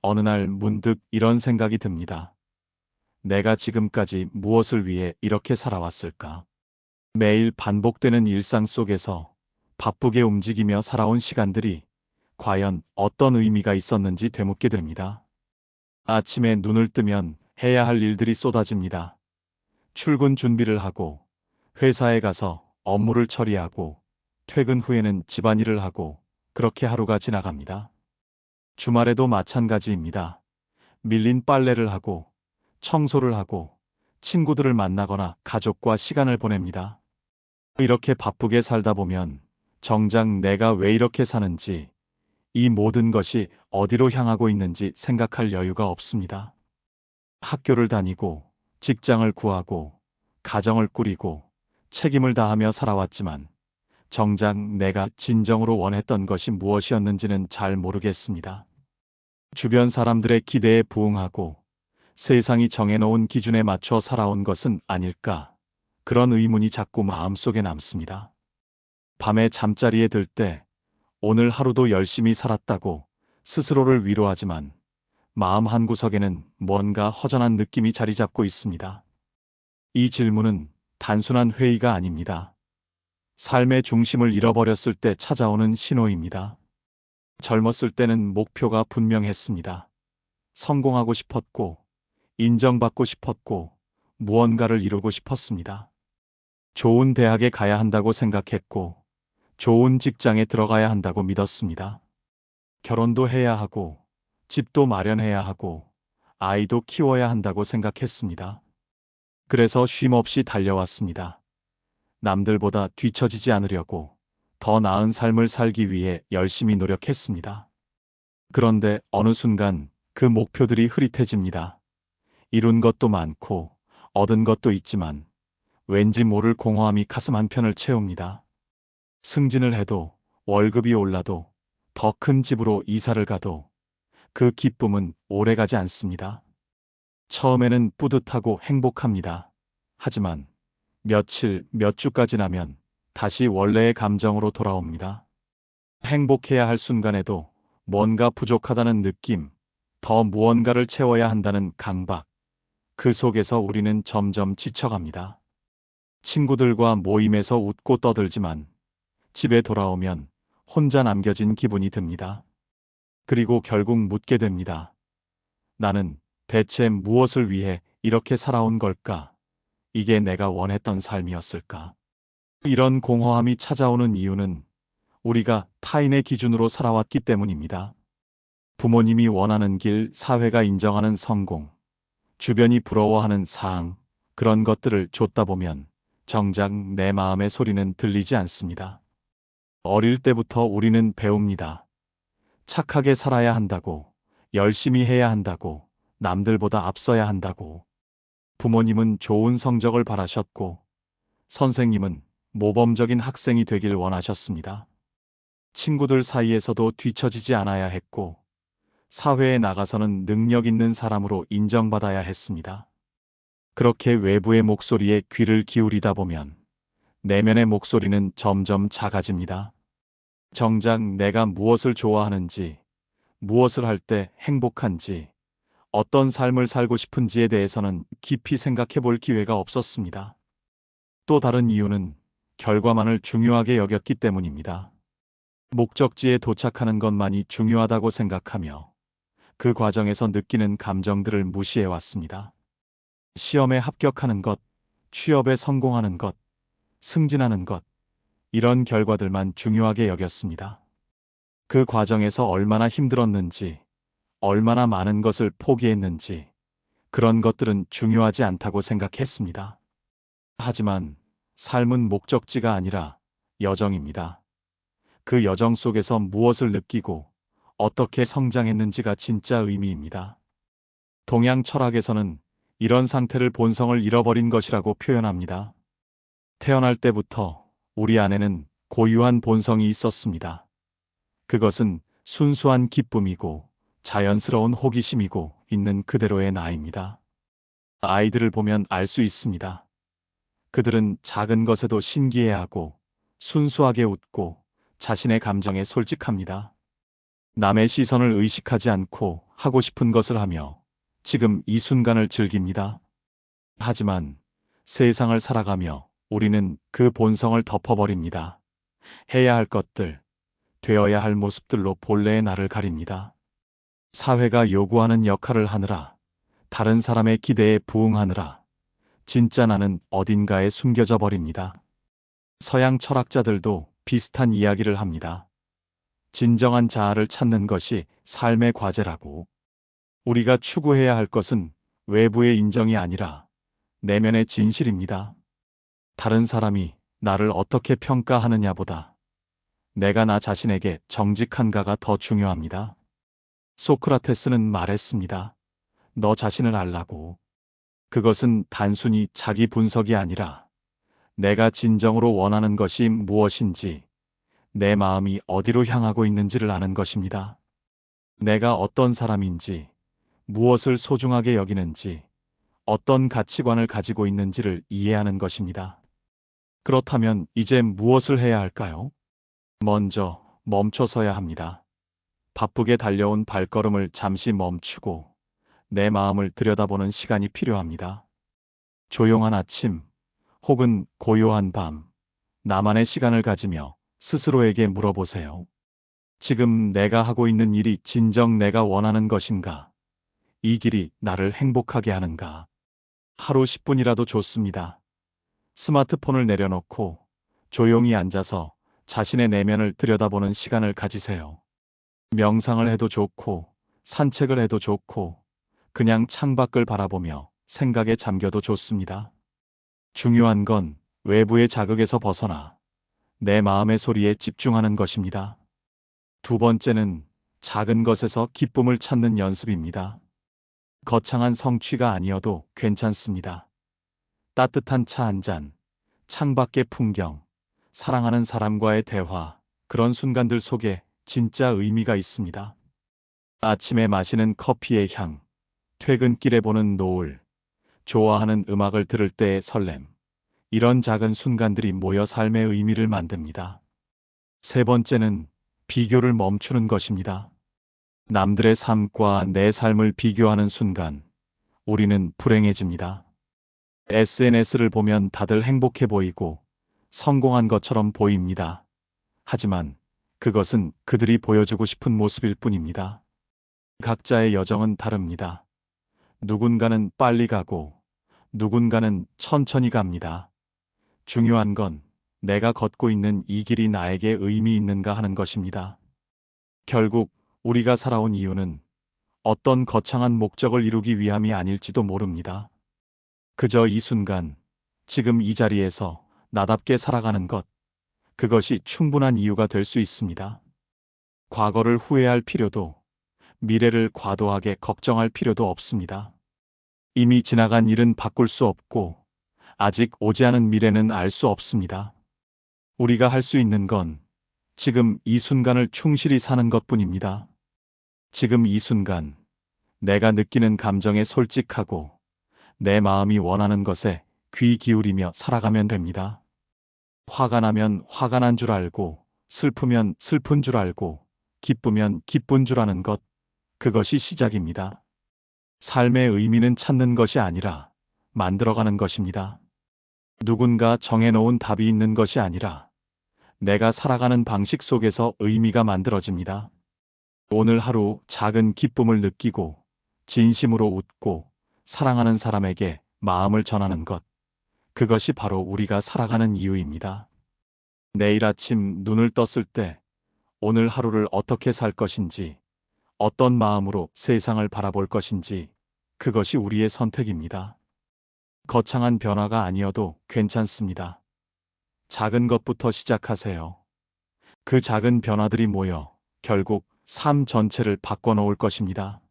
어느 날 문득 이런 생각이 듭니다. 내가 지금까지 무엇을 위해 이렇게 살아왔을까? 매일 반복되는 일상 속에서 바쁘게 움직이며 살아온 시간들이 과연 어떤 의미가 있었는지 되묻게 됩니다. 아침에 눈을 뜨면 해야 할 일들이 쏟아집니다. 출근 준비를 하고, 회사에 가서 업무를 처리하고, 퇴근 후에는 집안일을 하고, 그렇게 하루가 지나갑니다. 주말에도 마찬가지입니다. 밀린 빨래를 하고, 청소를 하고, 친구들을 만나거나 가족과 시간을 보냅니다. 이렇게 바쁘게 살다 보면 정작 내가 왜 이렇게 사는지, 이 모든 것이 어디로 향하고 있는지 생각할 여유가 없습니다. 학교를 다니고, 직장을 구하고, 가정을 꾸리고, 책임을 다하며 살아왔지만, 정작 내가 진정으로 원했던 것이 무엇이었는지는 잘 모르겠습니다. 주변 사람들의 기대에 부응하고, 세상이 정해놓은 기준에 맞춰 살아온 것은 아닐까? 그런 의문이 자꾸 마음속에 남습니다. 밤에 잠자리에 들 때 오늘 하루도 열심히 살았다고 스스로를 위로하지만 마음 한구석에는 뭔가 허전한 느낌이 자리 잡고 있습니다. 이 질문은 단순한 회의가 아닙니다. 삶의 중심을 잃어버렸을 때 찾아오는 신호입니다. 젊었을 때는 목표가 분명했습니다. 성공하고 싶었고, 인정받고 싶었고, 무언가를 이루고 싶었습니다. 좋은 대학에 가야 한다고 생각했고, 좋은 직장에 들어가야 한다고 믿었습니다. 결혼도 해야 하고, 집도 마련해야 하고, 아이도 키워야 한다고 생각했습니다. 그래서 쉼없이 달려왔습니다. 남들보다 뒤처지지 않으려고, 더 나은 삶을 살기 위해 열심히 노력했습니다. 그런데 어느 순간 그 목표들이 흐릿해집니다. 이룬 것도 많고, 얻은 것도 있지만, 왠지 모를 공허함이 가슴 한편을 채웁니다. 승진을 해도, 월급이 올라도, 더 큰 집으로 이사를 가도, 그 기쁨은 오래가지 않습니다. 처음에는 뿌듯하고 행복합니다. 하지만 며칠, 몇 주가 지나면 다시 원래의 감정으로 돌아옵니다. 행복해야 할 순간에도 뭔가 부족하다는 느낌, 더 무언가를 채워야 한다는 강박, 그 속에서 우리는 점점 지쳐갑니다. 친구들과 모임에서 웃고 떠들지만 집에 돌아오면 혼자 남겨진 기분이 듭니다. 그리고 결국 묻게 됩니다. 나는 대체 무엇을 위해 이렇게 살아온 걸까? 이게 내가 원했던 삶이었을까? 이런 공허함이 찾아오는 이유는 우리가 타인의 기준으로 살아왔기 때문입니다. 부모님이 원하는 길, 사회가 인정하는 성공, 주변이 부러워하는 상, 그런 것들을 좇다 보면 정작 내 마음의 소리는 들리지 않습니다. 어릴 때부터 우리는 배웁니다. 착하게 살아야 한다고, 열심히 해야 한다고, 남들보다 앞서야 한다고. 부모님은 좋은 성적을 바라셨고, 선생님은 모범적인 학생이 되길 원하셨습니다. 친구들 사이에서도 뒤처지지 않아야 했고, 사회에 나가서는 능력 있는 사람으로 인정받아야 했습니다. 그렇게 외부의 목소리에 귀를 기울이다 보면 내면의 목소리는 점점 작아집니다. 정작 내가 무엇을 좋아하는지, 무엇을 할 때 행복한지, 어떤 삶을 살고 싶은지에 대해서는 깊이 생각해 볼 기회가 없었습니다. 또 다른 이유는 결과만을 중요하게 여겼기 때문입니다. 목적지에 도착하는 것만이 중요하다고 생각하며 그 과정에서 느끼는 감정들을 무시해 왔습니다. 시험에 합격하는 것, 취업에 성공하는 것, 승진하는 것, 이런 결과들만 중요하게 여겼습니다. 그 과정에서 얼마나 힘들었는지, 얼마나 많은 것을 포기했는지, 그런 것들은 중요하지 않다고 생각했습니다. 하지만 삶은 목적지가 아니라 여정입니다. 그 여정 속에서 무엇을 느끼고 어떻게 성장했는지가 진짜 의미입니다. 동양 철학에서는 이런 상태를 본성을 잃어버린 것이라고 표현합니다. 태어날 때부터 우리 안에는 고유한 본성이 있었습니다. 그것은 순수한 기쁨이고 자연스러운 호기심이고 있는 그대로의 나입니다. 아이들을 보면 알 수 있습니다. 그들은 작은 것에도 신기해하고 순수하게 웃고 자신의 감정에 솔직합니다. 남의 시선을 의식하지 않고 하고 싶은 것을 하며 지금 이 순간을 즐깁니다. 하지만 세상을 살아가며 우리는 그 본성을 덮어버립니다. 해야 할 것들, 되어야 할 모습들로 본래의 나를 가립니다. 사회가 요구하는 역할을 하느라, 다른 사람의 기대에 부응하느라 진짜 나는 어딘가에 숨겨져 버립니다. 서양 철학자들도 비슷한 이야기를 합니다. 진정한 자아를 찾는 것이 삶의 과제라고. 우리가 추구해야 할 것은 외부의 인정이 아니라 내면의 진실입니다. 다른 사람이 나를 어떻게 평가하느냐보다 내가 나 자신에게 정직한가가 더 중요합니다. 소크라테스는 말했습니다. 너 자신을 알라고. 그것은 단순히 자기 분석이 아니라 내가 진정으로 원하는 것이 무엇인지, 내 마음이 어디로 향하고 있는지를 아는 것입니다. 내가 어떤 사람인지, 무엇을 소중하게 여기는지, 어떤 가치관을 가지고 있는지를 이해하는 것입니다. 그렇다면 이제 무엇을 해야 할까요? 먼저 멈춰서야 합니다. 바쁘게 달려온 발걸음을 잠시 멈추고 내 마음을 들여다보는 시간이 필요합니다. 조용한 아침 혹은 고요한 밤, 나만의 시간을 가지며 스스로에게 물어보세요. 지금 내가 하고 있는 일이 진정 내가 원하는 것인가? 이 길이 나를 행복하게 하는가? 하루 10분이라도 좋습니다. 스마트폰을 내려놓고 조용히 앉아서 자신의 내면을 들여다보는 시간을 가지세요. 명상을 해도 좋고, 산책을 해도 좋고, 그냥 창밖을 바라보며 생각에 잠겨도 좋습니다. 중요한 건 외부의 자극에서 벗어나 내 마음의 소리에 집중하는 것입니다. 두 번째는 작은 것에서 기쁨을 찾는 연습입니다. 거창한 성취가 아니어도 괜찮습니다. 따뜻한 차 한 잔, 창밖의 풍경, 사랑하는 사람과의 대화, 그런 순간들 속에 진짜 의미가 있습니다. 아침에 마시는 커피의 향, 퇴근길에 보는 노을, 좋아하는 음악을 들을 때의 설렘, 이런 작은 순간들이 모여 삶의 의미를 만듭니다. 세 번째는 비교를 멈추는 것입니다. 남들의 삶과 내 삶을 비교하는 순간 우리는 불행해집니다. SNS를 보면 다들 행복해 보이고 성공한 것처럼 보입니다. 하지만 그것은 그들이 보여주고 싶은 모습일 뿐입니다. 각자의 여정은 다릅니다. 누군가는 빨리 가고 누군가는 천천히 갑니다. 중요한 건 내가 걷고 있는 이 길이 나에게 의미 있는가 하는 것입니다. 결국 우리가 살아온 이유는 어떤 거창한 목적을 이루기 위함이 아닐지도 모릅니다. 그저 이 순간, 지금 이 자리에서 나답게 살아가는 것, 그것이 충분한 이유가 될 수 있습니다. 과거를 후회할 필요도, 미래를 과도하게 걱정할 필요도 없습니다. 이미 지나간 일은 바꿀 수 없고, 아직 오지 않은 미래는 알 수 없습니다. 우리가 할 수 있는 건 지금 이 순간을 충실히 사는 것뿐입니다. 지금 이 순간, 내가 느끼는 감정에 솔직하고 내 마음이 원하는 것에 귀 기울이며 살아가면 됩니다. 화가 나면 화가 난 줄 알고, 슬프면 슬픈 줄 알고, 기쁘면 기쁜 줄 아는 것, 그것이 시작입니다. 삶의 의미는 찾는 것이 아니라 만들어가는 것입니다. 누군가 정해놓은 답이 있는 것이 아니라 내가 살아가는 방식 속에서 의미가 만들어집니다. 오늘 하루 작은 기쁨을 느끼고 진심으로 웃고 사랑하는 사람에게 마음을 전하는 것, 그것이 바로 우리가 살아가는 이유입니다. 내일 아침 눈을 떴을 때 오늘 하루를 어떻게 살 것인지, 어떤 마음으로 세상을 바라볼 것인지, 그것이 우리의 선택입니다. 거창한 변화가 아니어도 괜찮습니다. 작은 것부터 시작하세요. 그 작은 변화들이 모여 결국 삶 전체를 바꿔놓을 것입니다.